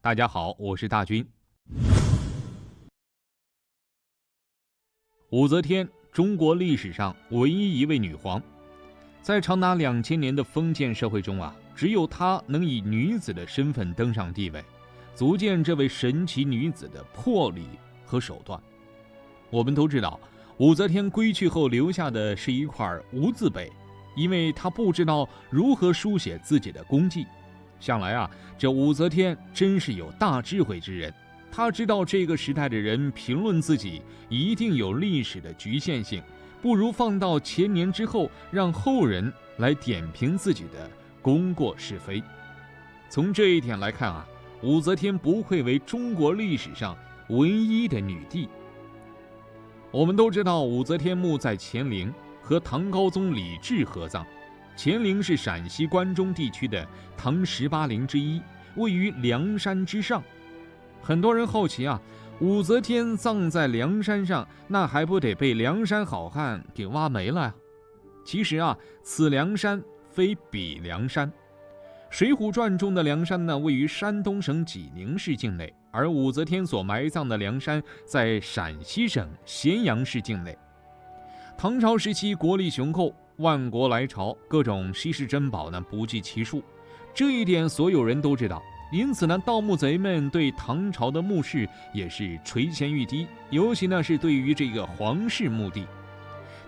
大家好，我是大军。武则天，中国历史上唯一一位女皇。在长达2000年的封建社会中只有她能以女子的身份登上帝位，足见这位神奇女子的魄力和手段。我们都知道，武则天归去后留下的是一块无字碑，因为她不知道如何书写自己的功绩。想来这武则天真是有大智慧之人。她知道这个时代的人评论自己一定有历史的局限性，不如放到千年之后，让后人来点评自己的功过是非。从这一点来看武则天不愧为中国历史上唯一的女帝。我们都知道，武则天墓在乾陵，和唐高宗李治合葬。乾陵是陕西关中地区的唐18陵之一，位于梁山之上。很多人好奇武则天葬在梁山上，那还不得被梁山好汉给挖没了其实此梁山非彼梁山。水浒传中的梁山位于山东省济宁市境内，而武则天所埋葬的梁山在陕西省咸阳市境内。唐朝时期国力雄厚，万国来朝，各种稀世珍宝不计其数，这一点所有人都知道。因此盗墓贼们对唐朝的墓室也是垂涎欲滴，尤其是对于这个皇室墓地。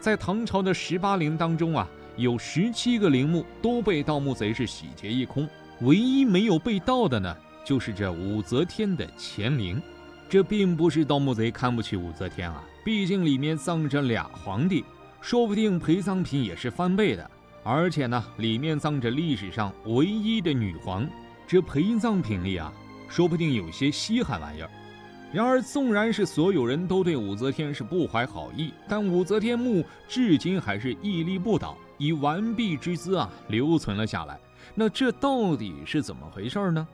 在唐朝的18陵当中有17个陵墓都被盗墓贼是洗劫一空，唯一没有被盗的就是这武则天的乾陵。这并不是盗墓贼看不起武则天毕竟里面葬着俩皇帝，说不定陪葬品也是翻倍的，而且里面葬着历史上唯一的女皇，这陪葬品里说不定有些稀罕玩意儿。然而纵然是所有人都对武则天是不怀好意，但武则天墓至今还是屹立不倒，以完璧之姿留存了下来。那这到底是怎么回事呢？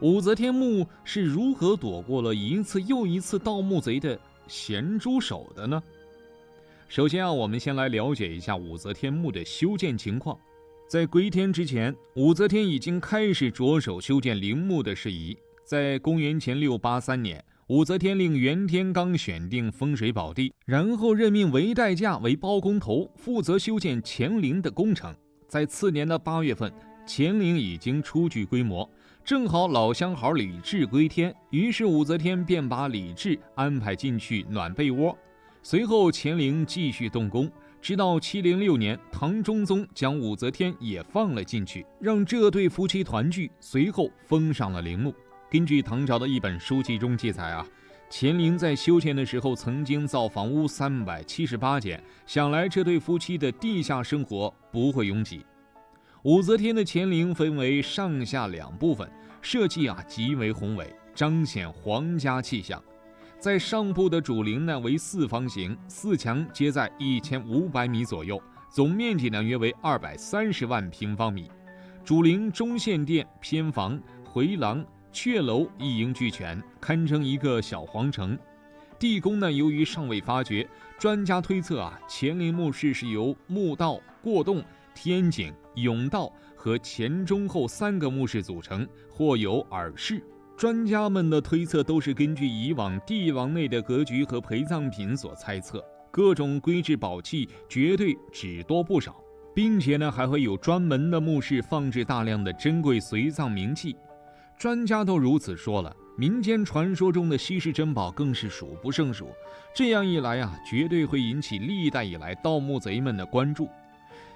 武则天墓是如何躲过了一次又一次盗墓贼的咸猪手的呢？首先我们先来了解一下武则天墓的修建情况。在归天之前，武则天已经开始着手修建陵墓的事宜。在公元前683年，武则天令袁天罡选定风水宝地，然后任命韦代驾为包工头，负责修建乾陵的工程。在次年的8月份，乾陵已经初具规模，正好老相好李治归天，于是武则天便把李治安排进去暖被窝。随后乾陵继续动工，直到706年，唐中宗将武则天也放了进去，让这对夫妻团聚，随后封上了陵墓。根据唐朝的一本书籍中记载乾陵在修建的时候曾经造房屋378间，想来这对夫妻的地下生活不会拥挤。武则天的乾陵分为上下2部分，设计极为宏伟，彰显皇家气象。在上部的主陵为4方形，4墙皆在1500米左右，总面积约为230万平方米。主陵中献殿、偏房、回廊、阙楼一应俱全，堪称一个小皇城。地宫由于尚未发掘，专家推测乾陵墓室是由墓道、过洞、天井、甬道和前中后3个墓室组成，或有耳室。专家们的推测都是根据以往帝王内的格局和陪葬品所猜测，各种规制宝器绝对只多不少，并且还会有专门的墓室放置大量的珍贵随葬名器。专家都如此说了，民间传说中的稀世珍宝更是数不胜数，这样一来绝对会引起历代以来盗墓贼们的关注。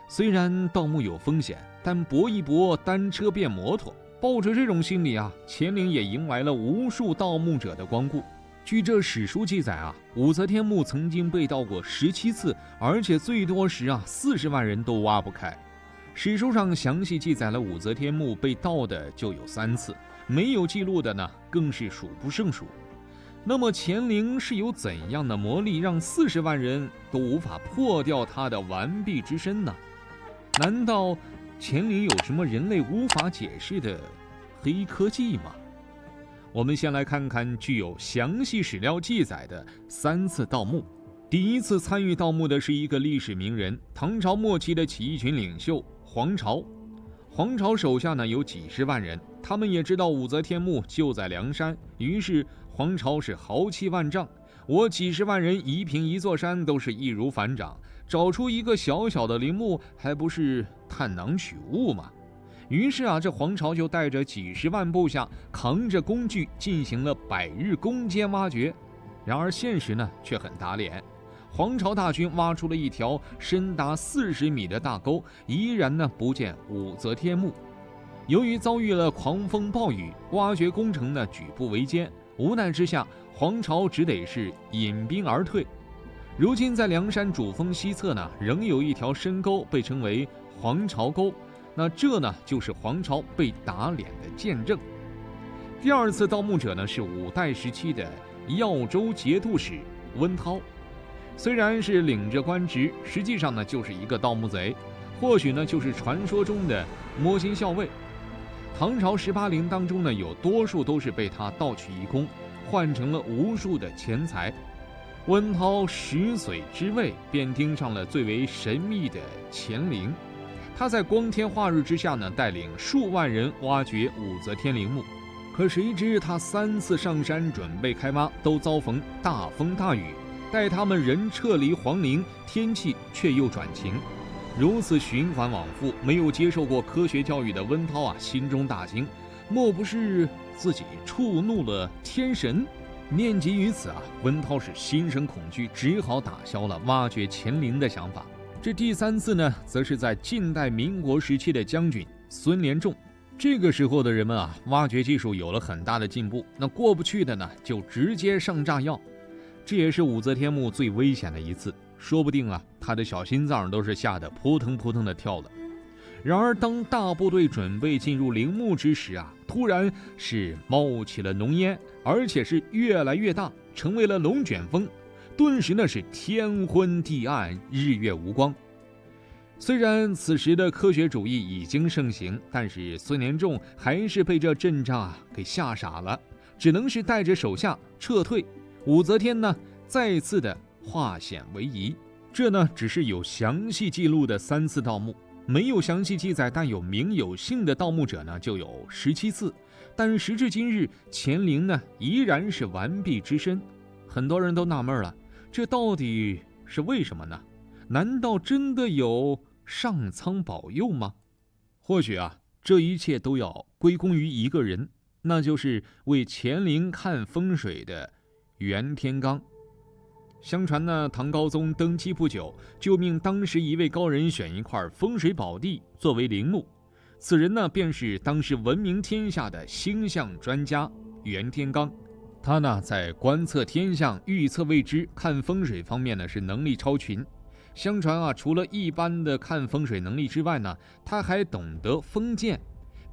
虽然盗墓有风险，但搏一搏，单车变摩托。抱着这种心理乾陵也迎来了无数盗墓者的光顾。据这史书记载武则天墓曾经被盗过17次，而且最多时40万人都挖不开。史书上详细记载了武则天墓被盗的就有3次，没有记录的更是数不胜数。那么乾陵是有怎样的魔力，让40万人都无法破掉它的完璧之身呢？难道乾陵有什么人类无法解释的黑科技吗？我们先来看看具有详细史料记载的3次盗墓。第一次参与盗墓的是一个历史名人，唐朝末期的起义群领袖黄巢。黄巢手下有几十万人，他们也知道武则天墓就在梁山，于是黄巢是豪气万丈，我几十万人夷平一座山都是易如反掌，找出一个小小的陵墓还不是探囊取物吗？于是这黄巢就带着几十万部下，扛着工具进行了百日攻坚挖掘。然而现实呢却很打脸，黄巢大军挖出了一条深达40米的大沟，依然呢不见武则天墓。由于遭遇了狂风暴雨，挖掘工程呢举步维艰，无奈之下，黄巢只得是引兵而退。如今在梁山主峰西侧呢，仍有一条深沟，被称为黄巢沟。那这呢，就是黄巢被打脸的见证。第二次盗墓者呢，是5代时期的耀州节度使温韬。虽然是领着官职，实际上呢，就是一个盗墓贼，或许呢，就是传说中的摸金校尉。唐朝18陵当中呢，有多数都是被他盗取一空，换成了无数的钱财。温韬10岁之位，便盯上了最为神秘的乾陵。他在光天化日之下呢，带领数万人挖掘武则天陵墓。可谁知他3次上山准备开挖，都遭逢大风大雨。待他们人撤离皇陵，天气却又转晴。如此循环往复，没有接受过科学教育的温韬心中大惊，莫不是自己触怒了天神？念及于此温韬是心生恐惧，只好打消了挖掘乾陵的想法。这第3次呢，则是在近代民国时期的将军孙连仲。这个时候的人们挖掘技术有了很大的进步，那过不去的呢，就直接上炸药。这也是武则天墓最危险的一次，说不定他的小心脏都是吓得扑腾扑腾的跳了。然而当大部队准备进入陵墓之时突然是冒起了浓烟，而且是越来越大，成为了龙卷风。顿时呢是天昏地暗，日月无光。虽然此时的科学主义已经盛行，但是孙连仲还是被这阵仗给吓傻了，只能是带着手下撤退。武则天呢再次的化险为夷。这呢只是有详细记录的3次盗墓，没有详细记载但有名有姓的盗墓者呢就有17次。但时至今日，乾陵呢依然是完璧之身。很多人都纳闷了，这到底是为什么呢？难道真的有上苍保佑吗？或许这一切都要归功于一个人，那就是为乾陵看风水的袁天罡。相传呢，唐高宗登基不久，就命当时一位高人选一块风水宝地作为陵墓。此人呢，便是当时闻名天下的星象专家袁天罡。他呢，在观测天象、预测未知、看风水方面呢，是能力超群。相传除了一般的看风水能力之外呢，他还懂得风见。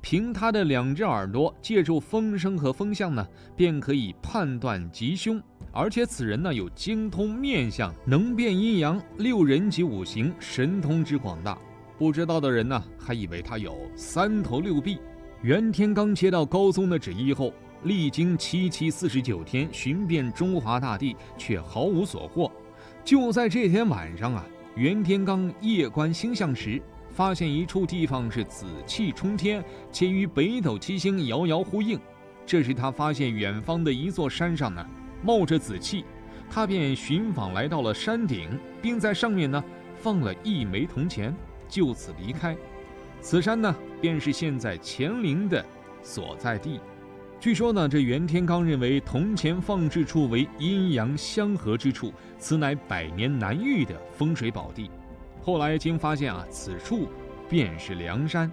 凭他的2只耳朵，借助风声和风向呢，便可以判断吉凶。而且此人呢，有精通面相，能辨阴阳、6人及5行，神通之广大。不知道的人呢，还以为他有3头6臂。袁天罡接到高宗的旨意后，历经749天寻遍中华大地，却毫无所获。就在这天晚上袁天罡夜观星象时，发现一处地方是紫气冲天，且与北斗七星遥遥呼应。这时他发现远方的一座山上呢冒着紫气，他便寻访来到了山顶，并在上面呢放了1枚铜钱，就此离开。此山呢便是现在乾陵的所在地。据说呢，这袁天罡认为铜钱放置处为阴阳相合之处，此乃100年难遇的风水宝地。后来经发现此处便是梁山。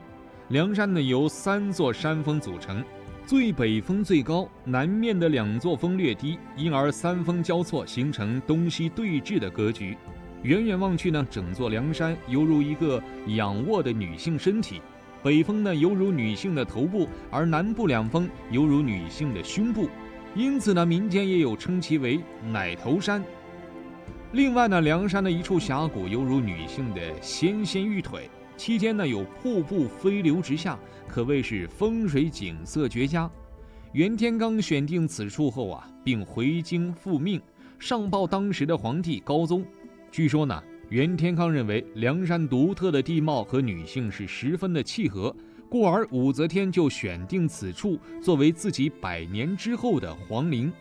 梁山呢由3座山峰组成，最北峰最高，南面的2座峰略低，因而3峰交错，形成东西对峙的格局。远远望去呢，整座梁山犹如一个仰卧的女性身体。北峰呢犹如女性的头部，而南部2峰犹如女性的胸部，因此呢民间也有称其为奶头山。另外呢，梁山的一处峡谷犹如女性的纤纤玉腿，期间呢有瀑布飞流直下，可谓是风水景色绝佳。袁天罡选定此处后并回京复命，上报当时的皇帝高宗。据说呢，袁天罡认为梁山独特的地貌和女性是十分的契合，故而武则天就选定此处作为自己100年之后的皇陵。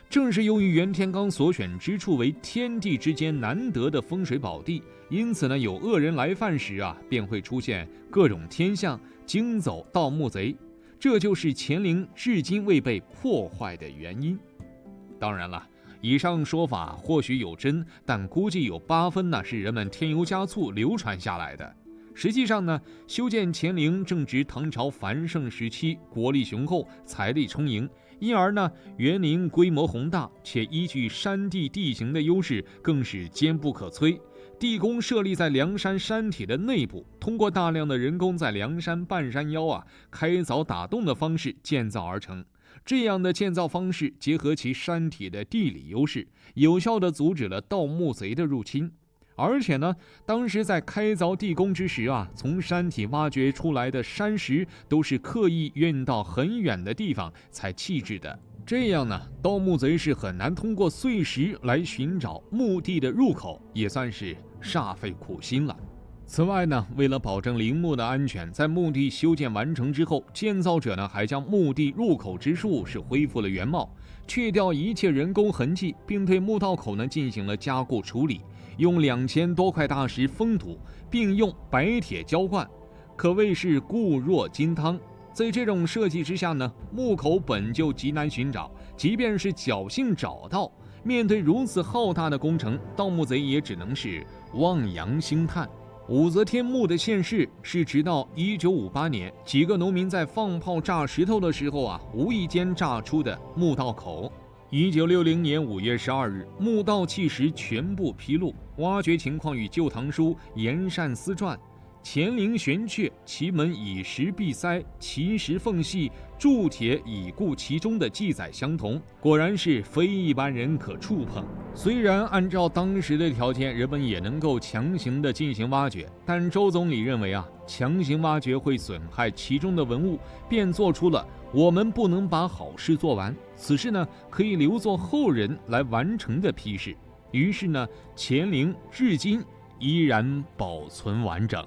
正是由于袁天罡所选之处为天地之间难得的风水宝地，因此呢，有恶人来犯时便会出现各种天象，惊走盗墓贼。这就是乾陵至今未被破坏的原因。当然了，以上说法或许有真，但估计有8分呢是人们添油加醋流传下来的。实际上呢，修建乾陵正值唐朝繁盛时期，国力雄厚，财力充盈，因而呢，园林规模宏大，且依据山地地形的优势，更是坚不可摧。地宫设立在梁山山体的内部，通过大量的人工在梁山半山腰开凿打洞的方式建造而成。这样的建造方式结合其山体的地理优势，有效地阻止了盗墓贼的入侵。而且呢，当时在开凿地宫之时从山体挖掘出来的山石都是刻意运到很远的地方才弃置的。这样呢，盗墓贼是很难通过碎石来寻找墓地的入口，也算是煞费苦心了。此外呢，为了保证陵墓的安全，在墓地修建完成之后，建造者呢还将墓地入口之处是恢复了原貌，去掉一切人工痕迹，并对墓道口呢进行了加固处理，用2000多块大石封土，并用白铁浇灌，可谓是固若金汤。在这种设计之下呢，墓口本就极难寻找，即便是侥幸找到，面对如此浩大的工程，盗墓贼也只能是望洋兴叹。武则天墓的现世是直到1958年，几个农民在放炮炸石头的时候无意间炸出的墓道口。1960年5月12日，墓道契实全部披露，挖掘情况与《旧唐书·严善思传》乾陵悬阙，其门以石闭塞，其石缝隙，铸铁已固其中的记载相同，果然是非一般人可触碰。虽然按照当时的条件，人们也能够强行的进行挖掘，但周总理认为强行挖掘会损害其中的文物，便做出了我们不能把好事做完，此事呢可以留作后人来完成的批示。于是呢，乾陵至今依然保存完整。